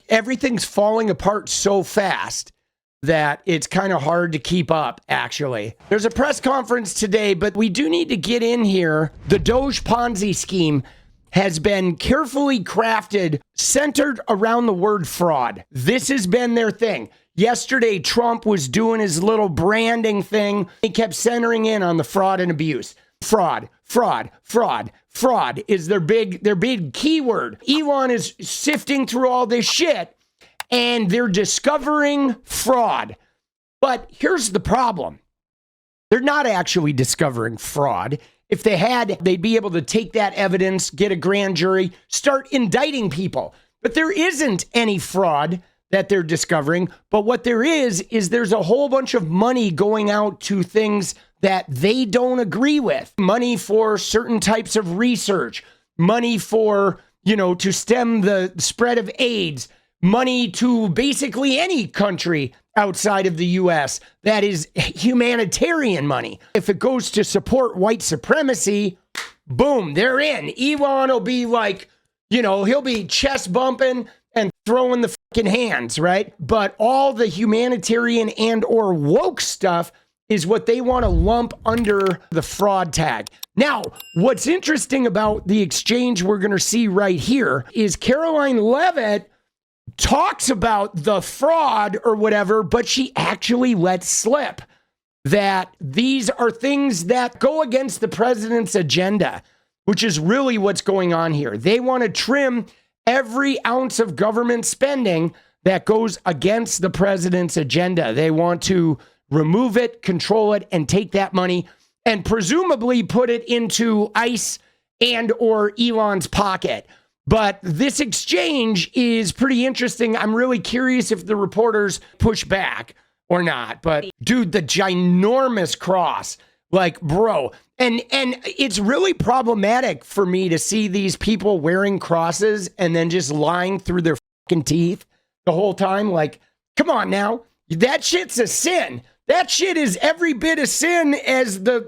everything's falling apart so fast that it's kind of hard to keep up, actually. There's a press conference today, but we do need to get in here. The Doge Ponzi scheme has been carefully crafted, centered around the word fraud. This has been their thing. Yesterday, Trump was doing his little branding thing. He kept centering in on the fraud and abuse. Fraud, fraud, fraud, fraud is their big keyword. Elon is sifting through all this shit, and they're discovering fraud. But here's the problem. They're not actually discovering fraud. If they had, they'd be able to take that evidence, get a grand jury, start indicting people. But there isn't any fraud that they're discovering. But what there is there's a whole bunch of money going out to things that they don't agree with. Money for certain types of research, money for, to stem the spread of AIDS, money to basically any country outside of the U.S. that is humanitarian money. If it goes to support white supremacy, boom, they're in. Elon will be like, he'll be chest bumping and throwing the fucking hands, right? But all the humanitarian and or woke stuff is what they want to lump under the fraud tag. Now, what's interesting about the exchange we're going to see right here is Karoline Leavitt talks about the fraud or whatever, but she actually lets slip that these are things that go against the president's agenda, which is really what's going on here. They want to trim every ounce of government spending that goes against the president's agenda. They want to remove it, control it, and take that money and presumably put it into ICE and or Elon's pocket. But this exchange is pretty interesting. I'm really curious if the reporters push back or not. But dude, the ginormous cross, like, bro. And it's really problematic for me to see these people wearing crosses and then just lying through their fucking teeth the whole time. Like, come on now. That shit's a sin. That shit is every bit a sin as the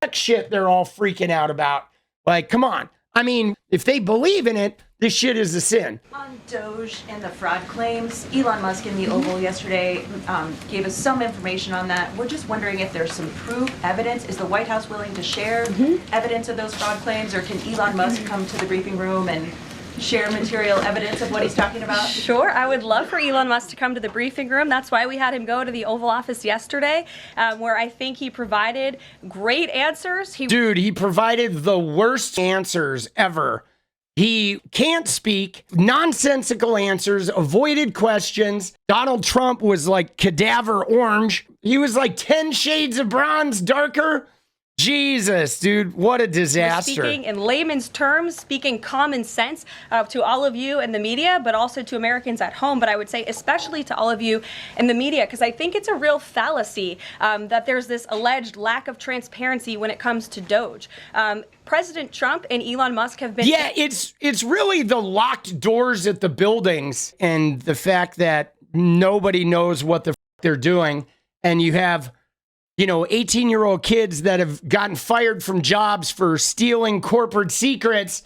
sex shit they're all freaking out about. Like, come on. I mean, if they believe in it, this shit is a sin. On Doge and the fraud claims, Elon Musk in the Oval yesterday gave us some information on that. We're just wondering if there's some proof, evidence. Is the White House willing to share evidence of those fraud claims, or can Elon Musk come to the briefing room and share material evidence of what he's talking about? Sure, I would love for Elon Musk to come to the briefing room. That's why we had him go to the Oval Office yesterday, where I think he provided great answers. Dude, he provided the worst answers ever. He can't speak, nonsensical answers, avoided questions. Donald Trump was like cadaver orange. He was like 10 shades of bronze darker. Jesus, dude, what a disaster. Speaking in layman's terms, speaking common sense to all of you in the media, but also to Americans at home. But I would say especially to all of you in the media, because I think it's a real fallacy that there's this alleged lack of transparency when it comes to Doge. President Trump and Elon Musk have been... Yeah, it's really the locked doors at the buildings and the fact that nobody knows what the f they're doing. And you have... 18-year-old kids that have gotten fired from jobs for stealing corporate secrets.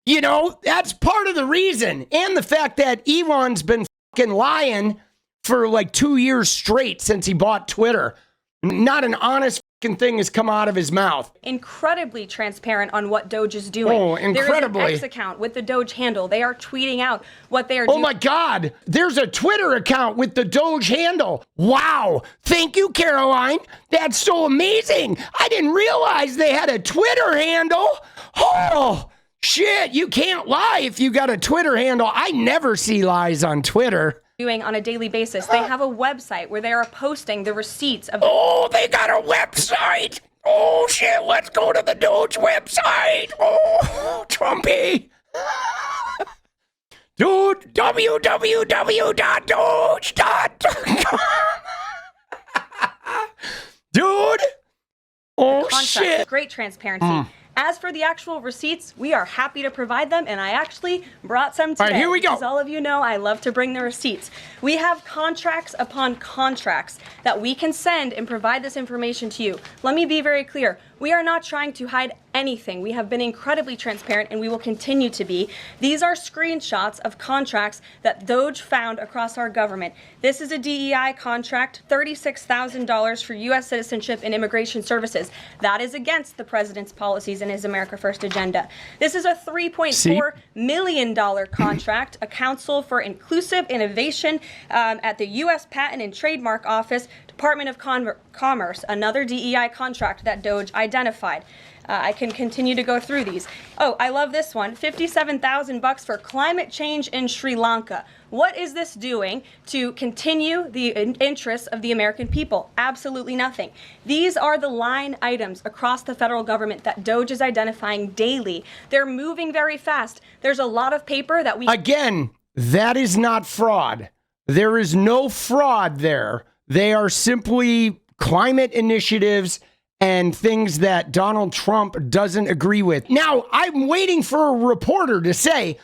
That's part of the reason. And the fact that Elon's been fucking lying for like 2 years straight since he bought Twitter. Not an honest fucking thing has come out of his mouth. Incredibly transparent on what Doge is doing. Oh, incredibly. There is an X account with the Doge handle. They are tweeting out what they are Oh doing. my God. There's a Twitter account with the Doge handle. Wow. Thank you, Karoline. That's so amazing. I didn't realize they had a Twitter handle. Oh, shit. You can't lie if you got a Twitter handle. I never see lies on Twitter. Doing on a daily basis. They have a website where they are posting the receipts of... Oh, they got a website. Oh, shit. Let's go to the Doge website. Oh, Trumpy. Dude, www.doge.com. Dude. Oh, shit. Great transparency. As for the actual receipts, we are happy to provide them, and I actually brought some today. All right, here we go. As all of you know, I love to bring the receipts. We have contracts upon contracts that we can send and provide this information to you. Let me be very clear. We are not trying to hide anything. We have been incredibly transparent, and we will continue to be. These are screenshots of contracts that Doge found across our government. This is a DEI contract, $36,000 for U.S. citizenship and immigration services. That is against the president's policies and his America First agenda. This is a $3.4 million contract, a Council for Inclusive Innovation at the U.S. Patent and Trademark Office, Department of Commerce, another DEI contract that Doge identified. I can continue to go through these. Oh, I love this one, $57,000 for climate change in Sri Lanka. What is this doing to continue the interests of the American people? Absolutely nothing. These are the line items across the federal government that Doge is identifying daily. They're moving very fast. There's a lot of paper that we... Again, that is not fraud. There is no fraud there. They are simply climate initiatives and things that Donald Trump doesn't agree with. Now, I'm waiting for a reporter to say,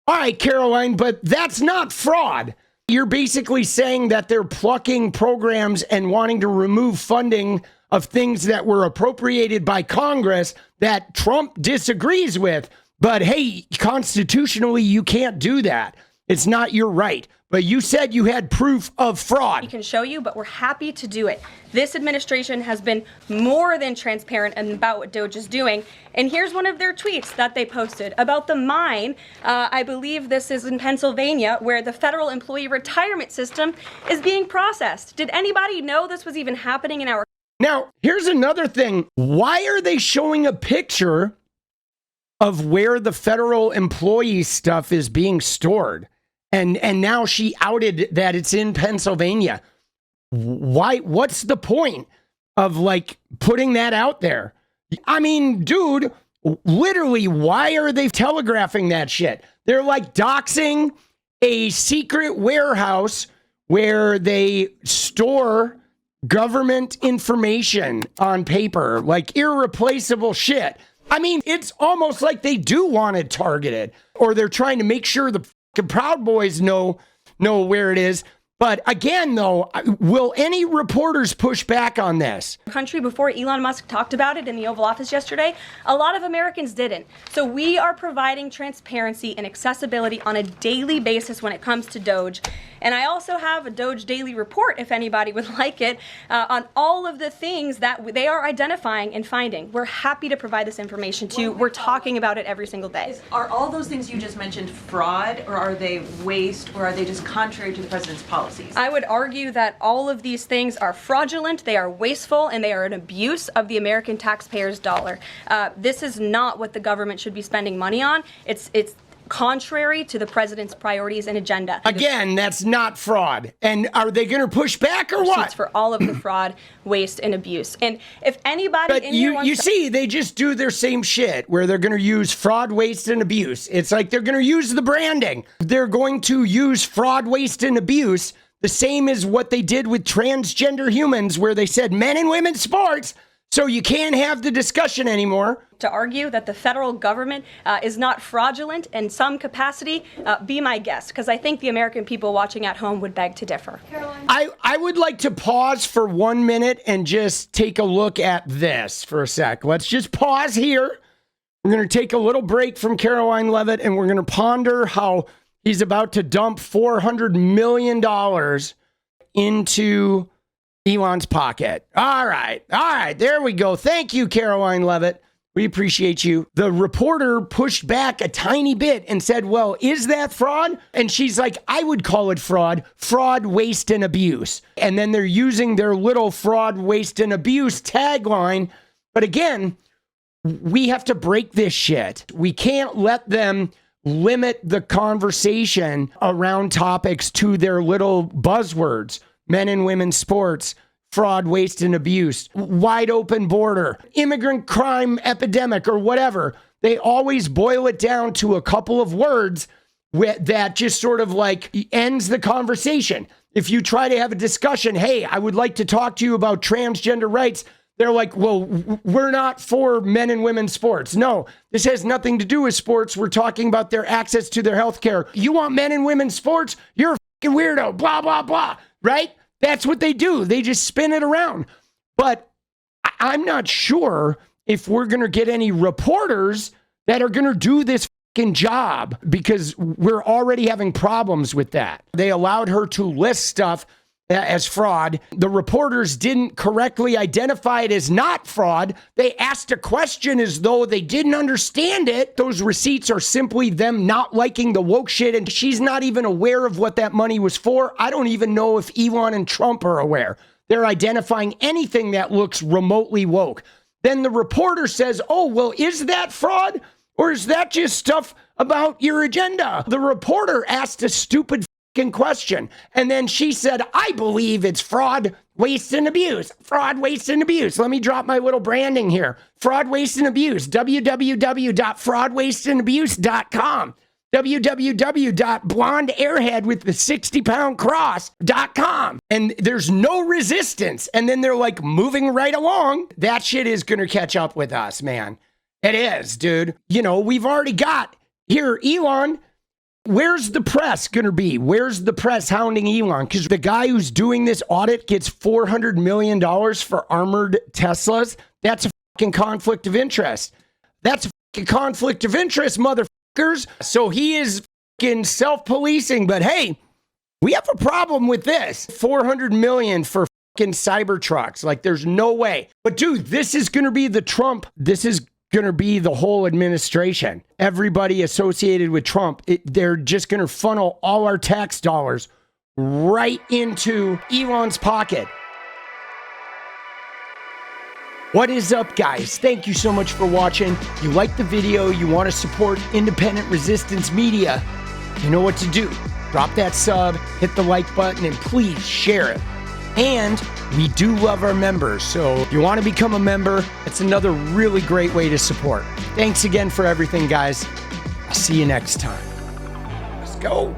all right, Karoline, but that's not fraud. You're basically saying that they're plucking programs and wanting to remove funding of things that were appropriated by Congress that Trump disagrees with. But hey, constitutionally, you can't do that. It's not your right. But you said you had proof of fraud. We can show you, but we're happy to do it. This administration has been more than transparent about what Doge is doing. And here's one of their tweets that they posted about the mine. I believe this is in Pennsylvania, where the federal employee retirement system is being processed. Did anybody know this was even happening in our... Now, here's another thing. Why are they showing a picture of where the federal employee stuff is being stored? And now she outed that it's in Pennsylvania. Why? What's the point of like putting that out there? I mean, dude, literally, why are they telegraphing that shit? They're like doxing a secret warehouse where they store government information on paper, like irreplaceable shit. I mean, it's almost like they do want it targeted, or they're trying to make sure the Proud Boys know where it is. But again, though, will any reporters push back on this? Country before Elon Musk talked about it in the Oval Office yesterday, a lot of Americans didn't. So we are providing transparency and accessibility on a daily basis when it comes to Doge. And I also have a Doge daily report, if anybody would like it, on all of the things that they are identifying and finding. We're happy to provide this information to you. We're talking about it every single day. Are all those things you just mentioned fraud, or are they waste, or are they just contrary to the president's policies? I would argue that all of these things are fraudulent, they are wasteful, and they are an abuse of the American taxpayer's dollar. This is not what the government should be spending money on. It's contrary to the president's priorities and agenda. Again, that's not fraud. And are they going to push back or what? For all of the fraud, waste, and abuse. And if anybody but you see, they just do their same shit where they're going to use fraud, waste, and abuse. It's like they're going to use the branding. They're going to use fraud, waste, and abuse the same as what they did with transgender humans, where they said men and women's sports, so you can't have the discussion anymore. To argue that the federal government is not fraudulent in some capacity, be my guest, because I think the American people watching at home would beg to differ. I would like to pause for 1 minute and just take a look at this for a sec. Let's just pause here. We're going to take a little break from Karoline Leavitt, and we're going to ponder how he's about to dump $400 million into Elon's pocket. All right, there we go. Thank you, Karoline Leavitt. We appreciate you. The reporter pushed back a tiny bit and said, well, is that fraud? And she's like, I would call it fraud, waste, and abuse. And then they're using their little fraud, waste, and abuse tagline. But again, we have to break this shit. We can't let them limit the conversation around topics to their little buzzwords, men and women's sports, fraud, waste, and abuse, wide open border, immigrant crime epidemic, or whatever. They always boil it down to a couple of words that just sort of like ends the conversation. If you try to have a discussion, hey, I would like to talk to you about transgender rights, they're like, well, we're not for men and women's sports. No, this has nothing to do with sports. We're talking about their access to their health care. You want men and women's sports? You're a fucking weirdo, blah, blah, blah, right? That's what they do. They just spin it around. But I'm not sure if we're going to get any reporters that are going to do this fucking job, because we're already having problems with that. They allowed her to list stuff as fraud. The reporters didn't correctly identify it as not fraud. They asked a question as though they didn't understand it. Those receipts are simply them not liking the woke shit, and she's not even aware of what that money was for. I don't even know if Elon and Trump are aware. They're identifying anything that looks remotely woke. Then the reporter says, oh, well, is that fraud? Or is that just stuff about your agenda? The reporter asked a stupid question. And then she said, I believe it's fraud, waste, and abuse. Fraud, waste, and abuse. Let me drop my little branding here. Fraud, waste, and abuse. www.fraudwasteandabuse.com. www.blondeairhead with the 60-pound cross.com. And there's no resistance. And then they're like moving right along. That shit is going to catch up with us, man. It is, dude. You know, we've already got here, Elon. Where's the press going to be? Where's the press hounding Elon? Because the guy who's doing this audit gets $400 million for armored Teslas. That's a fucking conflict of interest. That's a fucking conflict of interest, motherfuckers. So he is fucking self-policing. But hey, we have a problem with this. $400 million for fucking Cybertrucks. Like, there's no way. But dude, this is going to be the Trump. This is going to be the whole administration. Everybody associated with Trump, they're just going to funnel all our tax dollars right into Elon's pocket. What is up, guys? Thank you so much for watching. You like the video, you want to support independent resistance media, you know what to do. Drop that sub, hit the like button, and please share it. And we do love our members, so if you want to become a member, it's another really great way to support. Thanks again for everything, guys. I'll see you next time. Let's go.